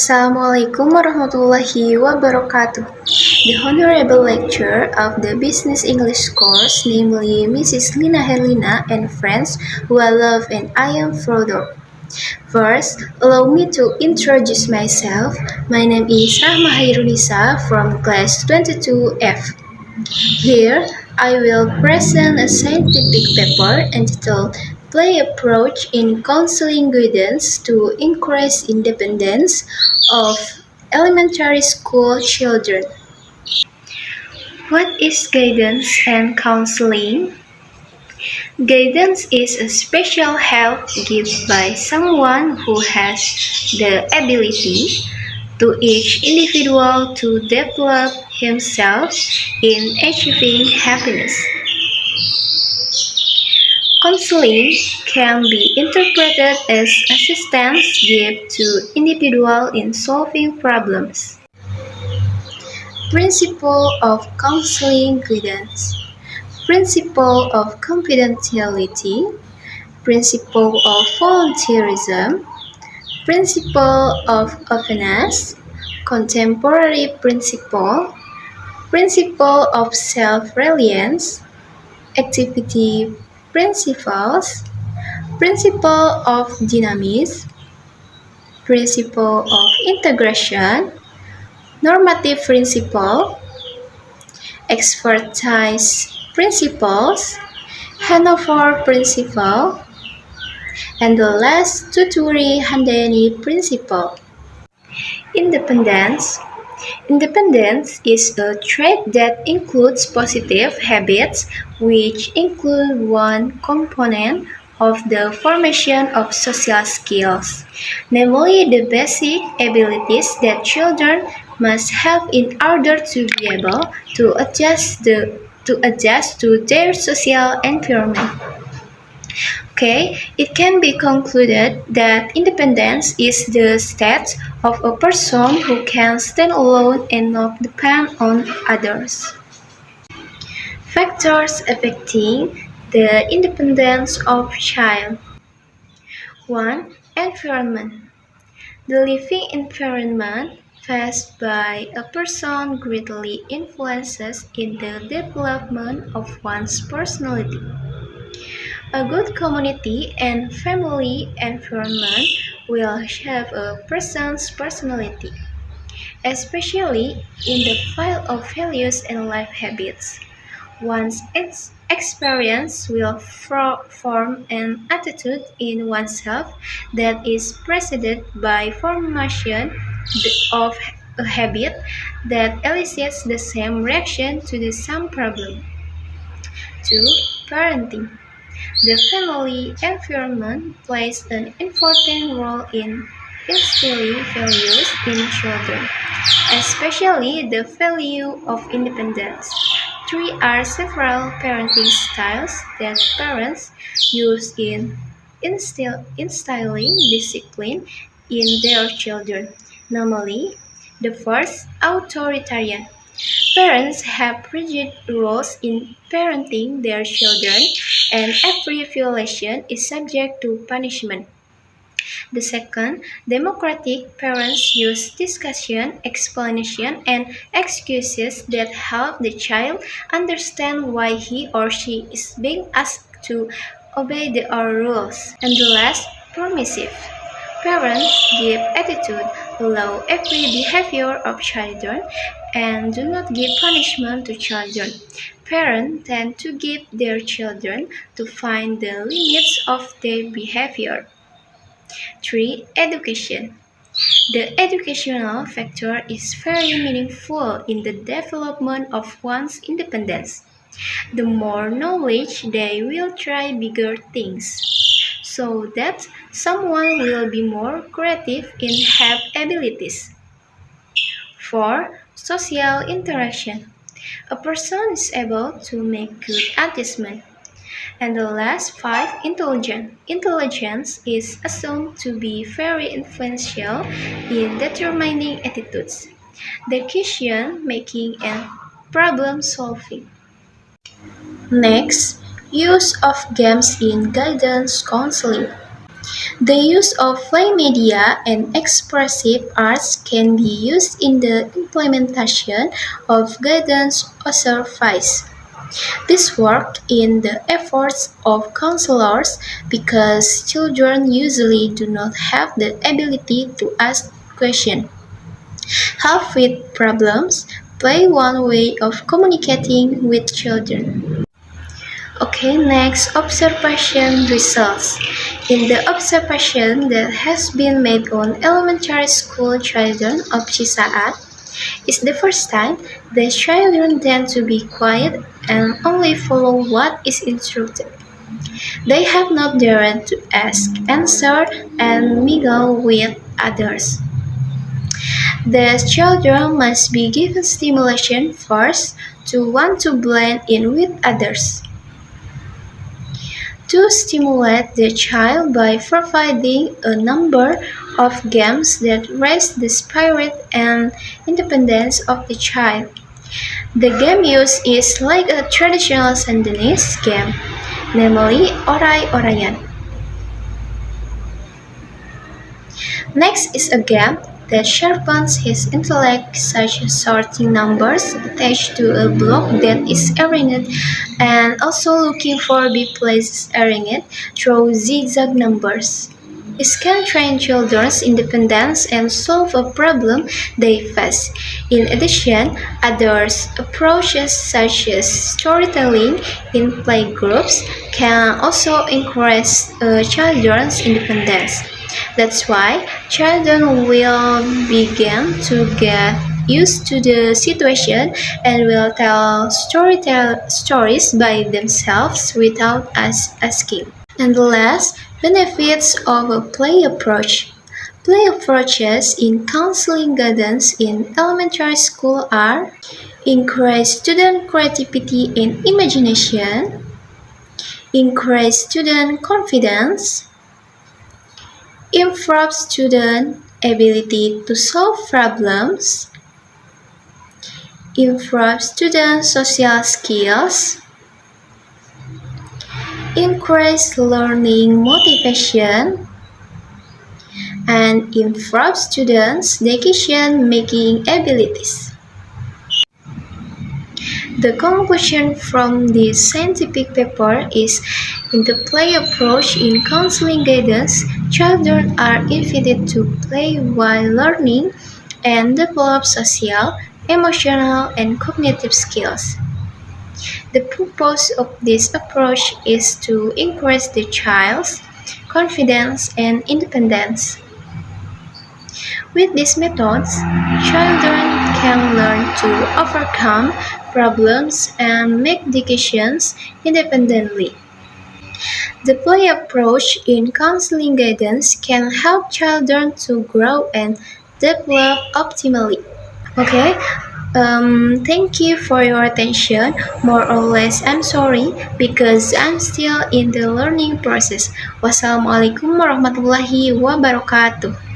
Assalamualaikum warahmatullahi wabarakatuh. The Honorable Lecturer of the Business English course, namely Mrs. Lina Herlina and friends who I love and I am proud of. First, allow me to introduce myself. My name is Rahma from class 22F. Here, I will present a scientific paper entitled Play Approach in Counseling Guidance to Increase Independence of Elementary School Children. What is guidance and counseling? Guidance is a special help given by someone who has the ability to each individual to develop himself in achieving happiness. Counseling can be interpreted as assistance given to individuals in solving problems. Principle of counseling guidance. Principle of confidentiality. Principle of volunteerism. Principle of openness. Contemporary principle. Principle of self-reliance. Activity principles. Principle of dynamism. Principle of integration. Normative principle. Expertise principles. Hanover principle. And the last Tuturi-Handeni principle. Independence. Independence is a trait that includes positive habits, which include one component of the formation of social skills, namely the basic abilities that children must have in order to be able to adjust to their social environment. It can be concluded that independence is the state of a person who can stand alone and not depend on others. Factors affecting the independence of child. 1. Environment. The living environment faced by a person greatly influences in the development of one's personality. A good community and family environment will shape a person's personality, especially in the field of values and life habits. One's experience will form an attitude in oneself that is preceded by formation of a habit that elicits the same reaction to the same problem. 2. Parenting. The family environment plays an important role in instilling values in children, especially the value of independence. 3 are several parenting styles that parents use in instilling discipline in their children. Normally, the first, authoritarian. Parents have rigid rules in parenting their children, and every violation is subject to punishment. The second, democratic. Parents use discussion, explanation, and excuses that help the child understand why he or she is being asked to obey the rules. And the last, permissive. Parents give attitude, allow every behavior of children, and do not give punishment to children. Parents tend to give their children to find the limits of their behavior. 3. Education. The educational factor is very meaningful in the development of one's independence. The more knowledge, they will try bigger things, so that someone will be more creative in have abilities. 4. Social interaction. A person is able to make good adjustment. And the last 5, intelligence. Intelligence is assumed to be very influential in determining attitudes, decision making, and problem solving. Next, use of games in guidance counseling. The use of play media and expressive arts can be used in the implementation of guidance or service. This worked in the efforts of counselors because children usually do not have the ability to ask questions. Help with problems play one way of communicating with children. Okay, next observation results. In the observation that has been made on elementary school children of Cisaat, it's the first time the children tend to be quiet and only follow what is instructed. They have not dared to ask, answer, and mingle with others. The children must be given stimulation first to want to blend in with others. To stimulate the child by providing a number of games that raise the spirit and independence of the child. The game used is like a traditional Sundanese game, namely oray-orayan. Next is a game that sharpens his intellect, such as sorting numbers attached to a block that is arranged and also looking for big places arranged through zigzag numbers. It can train children's independence and solve a problem they face. In addition, other approaches such as storytelling in playgroups can also encourage children's independence. That's why children will begin to get used to the situation and will tell stories by themselves without us asking. And the last, benefits of a play approach. Play approaches in counseling guidance in elementary school are encourage student creativity and imagination, encourage student confidence, improve student ability to solve problems, improve student social skills, increase learning motivation, and improve students' decision-making abilities. The conclusion from this scientific paper is in the play approach in counseling guidance, children are invited to play while learning and develop social, emotional, and cognitive skills. The purpose of this approach is to increase the child's confidence and independence. With these methods, children can learn to overcome problems and make decisions independently. The play approach in counseling guidance can help children to grow and develop optimally. Okay, thank you for your attention. More or less, I'm sorry because I'm still in the learning process. Wassalamualaikum warahmatullahi wabarakatuh.